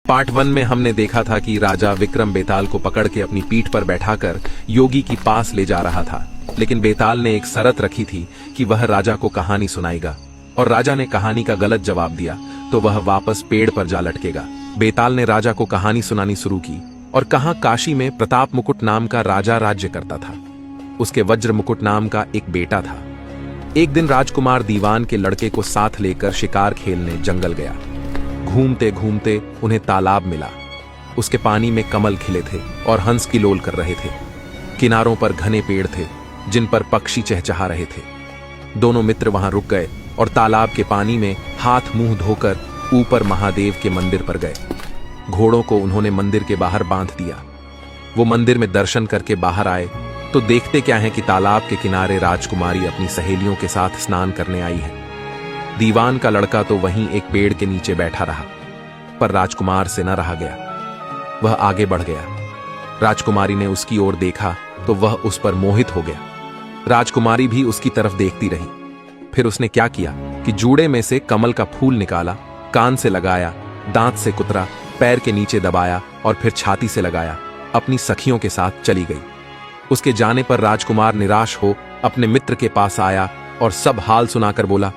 Part 1 में हमने देखा था कि राजा विक्रम बेताल को पकड़ के अपनी पीठ पर बैठाकर योगी की पास ले जा रहा था, लेकिन बेताल ने एक शर्त रखी थी कि वह राजा को कहानी सुनाएगा, और राजा ने कहानी का गलत जवाब दिया तो वह वापस पेड़ पर जा लटकेगा। बेताल ने राजा को कहानी सुनानी शुरू की और कहा काशी में प्रताप मुकुट नाम का राजा राज्य करता था। उसके वज्र मुकुट नाम का एक बेटा था। एक दिन राजकुमार दीवान के लड़के को साथ लेकर शिकार खेलने जंगल गया। घूमते घूमते उन्हें तालाब मिला। उसके पानी में कमल खिले थे और हंस किलोल कर रहे थे। किनारों पर घने पेड़ थे जिन पर पक्षी चहचहा रहे थे। दोनों मित्र वहां रुक गए और तालाब के पानी में हाथ मुंह धोकर ऊपर महादेव के मंदिर पर गए। घोड़ों को उन्होंने मंदिर के बाहर बांध दिया। वो मंदिर में दर्शन करके बाहर आए तो देखते क्या है कि तालाब के किनारे राजकुमारी अपनी सहेलियों के साथ स्नान करने आई है। दीवान का लड़का तो वहीं एक पेड़ के नीचे बैठा रहा, पर राजकुमार से न रहा गया। वह आगे बढ़ गया। राजकुमारी ने उसकी ओर देखा तो वह उस पर मोहित हो गया। राजकुमारी भी उसकी तरफ देखती रही। फिर उसने क्या किया कि जूड़े में से कमल का फूल निकाला, कान से लगाया, दांत से कुतरा, पैर के नीचे दबाया और फिर छाती से लगाया, अपनी सखियों के साथ चली गई। उसके जाने पर राजकुमार निराश हो अपने मित्र के पास आया और सब हाल सुनाकर बोला,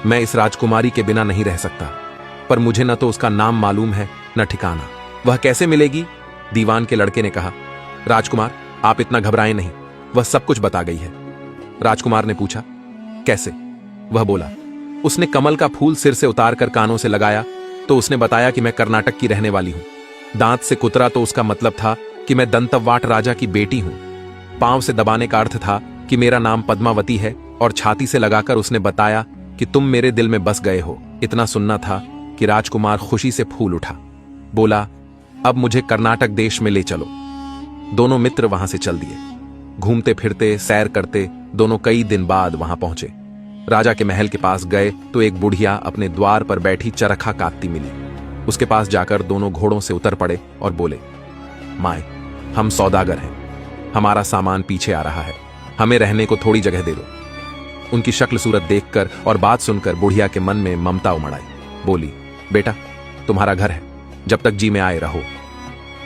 मैं इस राजकुमारी के बिना नहीं रह सकता, पर मुझे न तो उसका नाम मालूम है न ठिकाना। वह कैसे मिलेगी? दीवान के लड़के ने कहा। राजकुमार, आप इतना घबराएं नहीं, वह सब कुछ बता गई है। राजकुमार ने पूछा, कैसे? वह बोला, उसने कमल का फूल सिर से उतारकर कानों से लगाया तो उसने बताया कि मैं कर्नाटक की रहने वाली हूं। दांत से कुतरा तो उसका मतलब था कि मैं दंतवाट राजा की बेटी हूं। पांव से दबाने का अर्थ था कि मेरा नाम पद्मावती है, और छाती से लगाकर उसने बताया कि तुम मेरे दिल में बस गए हो। इतना सुनना था कि राजकुमार खुशी से फूल उठा। बोला, अब मुझे कर्नाटक देश में ले चलो। दोनों मित्र वहां से चल दिए। घूमते फिरते सैर करते दोनों कई दिन बाद वहां पहुंचे। राजा के महल के पास गए तो एक बुढ़िया अपने द्वार पर बैठी चरखा काटती मिली। उसके पास जाकर दोनों घोड़ों से उतर पड़े और बोले, माए, हम सौदागर हैं, हमारा सामान पीछे आ रहा है, हमें रहने को थोड़ी जगह दे दो। उनकी शक्ल सूरत देखकर और बात सुनकर बुढ़िया के मन में ममता उमड़ आई। बोली, बेटा, तुम्हारा घर है, जब तक जी में आए रहो।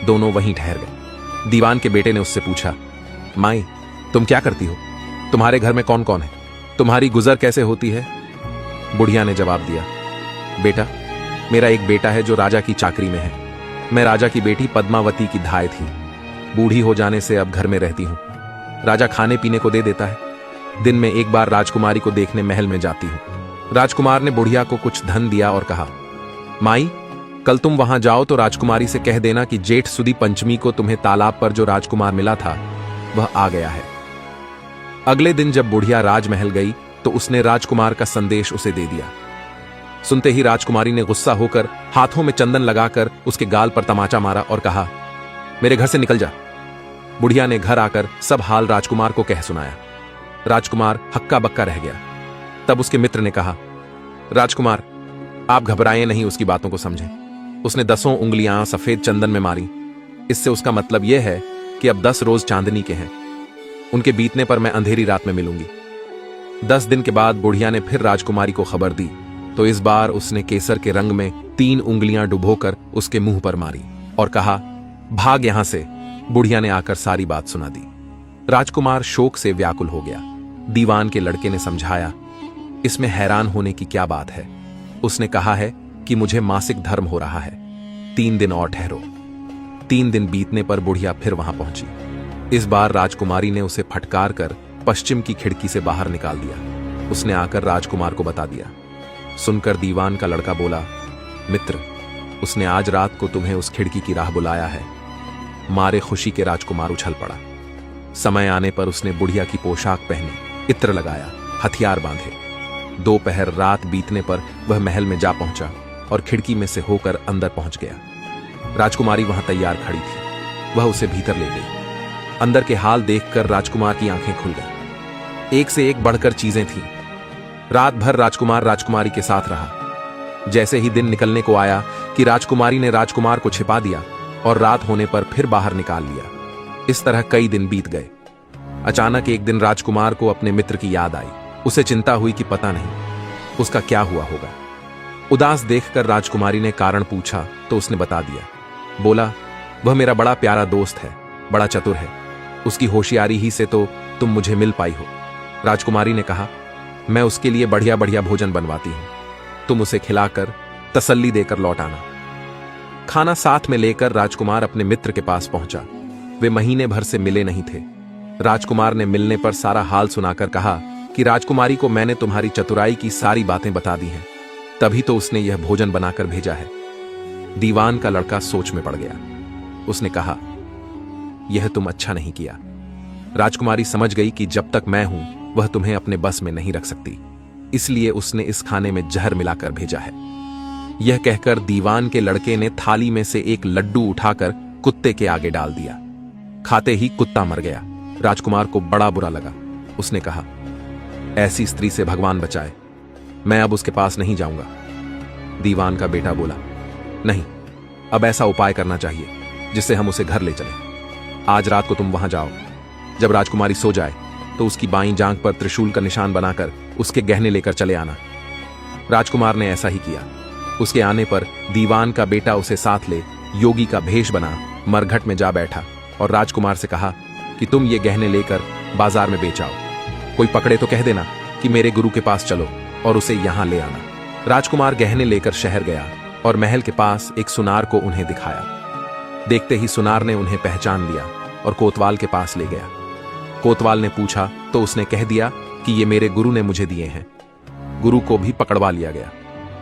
दोनों वहीं ठहर गए। दीवान के बेटे ने उससे पूछा, माई, तुम क्या करती हो? तुम्हारे घर में कौन कौन है? तुम्हारी गुजर कैसे होती है? बुढ़िया ने जवाब दिया, बेटा, मेरा एक बेटा है जो राजा की चाकरी में है। मैं राजा की बेटी पद्मावती की धाय थी। बूढ़ी हो जाने से अब घर में रहती हूं। राजा खाने पीने को दे देता है। दिन में एक बार राजकुमारी को देखने महल में जाती हूं। राजकुमार ने बुढ़िया को कुछ धन दिया और कहा, माई, कल तुम वहां जाओ तो राजकुमारी से कह देना कि जेठ सुदी पंचमी को तुम्हें तालाब पर जो राजकुमार मिला था वह आ गया है। अगले दिन जब बुढ़िया राजमहल गई तो उसने राजकुमार का संदेश उसे दे दिया। सुनते ही राजकुमारी ने गुस्सा होकर हाथों में चंदन लगाकर उसके गाल पर तमाचा मारा और कहा, मेरे घर से निकल जा। बुढ़िया ने घर आकर सब हाल राजकुमार को कह सुनाया। राजकुमार हक्का बक्का रह गया। तब उसके मित्र ने कहा, राजकुमार, आप घबराएं नहीं, उसकी बातों को समझें। उसने 10 उंगलियां सफेद चंदन में मारी। इससे उसका मतलब यह है कि अब 10 रोज चांदनी के हैं। उनके बीतने पर मैं अंधेरी रात में मिलूंगी। 10 दिन के बाद बुढ़िया ने फिर राजकुमारी को खबर दी तो इस बार उसने केसर के रंग में 3 उंगलियां डुबोकर उसके मुंह पर मारी और कहा, भाग यहां से। बुढ़िया ने आकर सारी बात सुना दी। राजकुमार शोक से व्याकुल हो गया। दीवान के लड़के ने समझाया, इसमें हैरान होने की क्या बात है? उसने कहा है कि मुझे मासिक धर्म हो रहा है, 3 दिन और ठहरो। 3 दिन बीतने पर बुढ़िया फिर वहां पहुंची। इस बार राजकुमारी ने उसे फटकार कर पश्चिम की खिड़की से बाहर निकाल दिया। उसने आकर राजकुमार को बता दिया। सुनकर दीवान का लड़का बोला, मित्र, उसने आज रात को तुम्हें उस खिड़की की राह बुलाया है। मारे खुशी के राजकुमार उछल पड़ा। समय आने पर उसने बुढ़िया की पोशाक पहनी, इत्र लगाया, हथियार बांधे। दोपहर रात बीतने पर वह महल में जा पहुंचा और खिड़की में से होकर अंदर पहुंच गया। राजकुमारी वहां तैयार खड़ी थी। वह उसे भीतर ले गई। अंदर के हाल देखकर राजकुमार की आंखें खुल गईं। एक से एक बढ़कर चीजें थीं। रात भर राजकुमार राजकुमारी के साथ रहा। जैसे ही दिन निकलने को आया कि राजकुमारी ने राजकुमार को छिपा दिया और रात होने पर फिर बाहर निकाल लिया। इस तरह कई दिन बीत गए। अचानक एक दिन राजकुमार को अपने मित्र की याद आई। उसे चिंता हुई कि पता नहीं उसका क्या हुआ होगा। उदास देखकर राजकुमारी ने कारण पूछा तो उसने बता दिया। बोला, वह मेरा बड़ा प्यारा दोस्त है, बड़ा चतुर है, उसकी होशियारी ही से तो तुम मुझे मिल पाई हो। राजकुमारी ने कहा, मैं उसके लिए बढ़िया बढ़िया भोजन बनवाती हूं, तुम उसे खिलाकर तसल्ली देकर लौट आना। खाना साथ में लेकर राजकुमार अपने मित्र के पास पहुंचा। वे महीने भर से मिले नहीं थे। राजकुमार ने मिलने पर सारा हाल सुनाकर कहा कि राजकुमारी को मैंने तुम्हारी चतुराई की सारी बातें बता दी हैं, तभी तो उसने यह भोजन बनाकर भेजा है। दीवान का लड़का सोच में पड़ गया। उसने कहा, यह तुम अच्छा नहीं किया। राजकुमारी समझ गई कि जब तक मैं हूं वह तुम्हें अपने बस में नहीं रख सकती, इसलिए उसने इस खाने में जहर मिलाकर भेजा है। यह कहकर दीवान के लड़के ने थाली में से एक लड्डू उठाकर कुत्ते के आगे डाल दिया। खाते ही कुत्ता मर गया। राजकुमार को बड़ा बुरा लगा। उसने कहा, ऐसी स्त्री से भगवान बचाए, मैं अब उसके पास नहीं जाऊंगा। दीवान का बेटा बोला, नहीं, अब ऐसा उपाय करना चाहिए जिससे हम उसे घर ले चलें। आज रात को तुम वहां जाओ, जब राजकुमारी सो जाए तो उसकी बाईं जांघ पर त्रिशूल का निशान बनाकर उसके गहने लेकर चले आना। राजकुमार ने ऐसा ही किया। उसके आने पर दीवान का बेटा उसे साथ ले योगी का भेष बना मरघट में जा बैठा और राजकुमार से कहा कि तुम ये गहने लेकर बाजार में बेच आओ। कोई पकड़े तो कह देना कि मेरे गुरु के पास चलो और उसे यहां ले आना। राजकुमार गहने लेकर शहर गया और महल के पास एक सुनार को उन्हें दिखाया। देखते ही सुनार ने उन्हें पहचान लिया और कोतवाल के पास ले गया। कोतवाल ने पूछा तो उसने कह दिया कि ये मेरे गुरु ने मुझे दिए हैं। गुरु को भी पकड़वा लिया गया।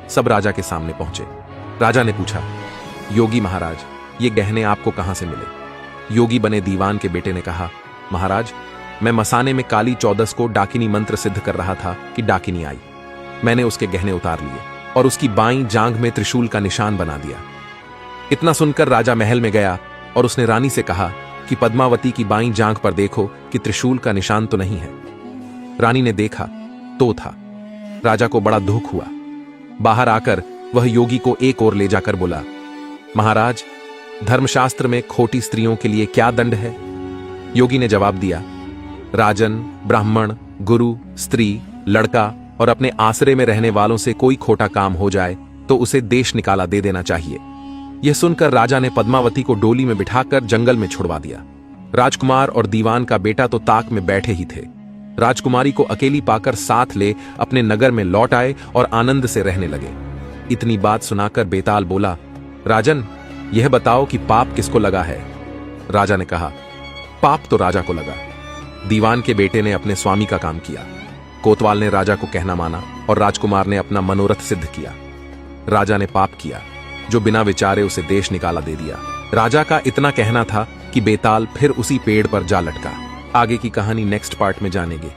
सब राजा के सामने पहुंचे। राजा ने पूछा, योगी महाराज, ये गहने आपको कहां से मिले? योगी बने दीवान के बेटे ने कहा, महाराज, मैं मसाने में काली चौदस को डाकिनी मंत्र सिद्ध कर रहा था कि डाकिनी आई। मैंने उसके गहने उतार लिए और उसकी बाईं जांघ में त्रिशूल का निशान बना दिया। इतना सुनकर राजा महल में गया और उसने रानी से कहा कि पद्मावती की बाईं जांघ पर देखो कि त्रिशूल का निशान तो नहीं है। रानी ने देखा तो था। राजा को बड़ा दुख हुआ। बाहर आकर वह योगी को एक ओर ले जाकर बोला, महाराज, धर्मशास्त्र में खोटी स्त्रियों के लिए क्या दंड है? योगी ने जवाब दिया, राजन, ब्राह्मण, गुरु, स्त्री, लड़का और अपने आसरे में रहने वालों से कोई खोटा काम हो जाए तो उसे देश निकाला दे देना चाहिए। यह सुनकर राजा ने पद्मावती को डोली में बिठाकर जंगल में छुड़वा दिया। राजकुमार और दीवान का बेटा तो ताक में बैठे ही थे। राजकुमारी को अकेली पाकर साथ ले अपने नगर में लौट आए और आनंद से रहने लगे। इतनी बात सुनाकर बेताल बोला, राजन, यह बताओ कि पाप किसको लगा है? राजा ने कहा, पाप तो राजा को लगा। दीवान के बेटे ने अपने स्वामी का काम किया। कोतवाल ने राजा को कहना माना और राजकुमार ने अपना मनोरथ सिद्ध किया। राजा ने पाप किया, जो बिना विचारे उसे देश निकाला दे दिया। राजा का इतना कहना था कि बेताल फिर उसी पेड़ पर जा लटका। आगे की कहानी नेक्स्ट पार्ट में जानेंगे।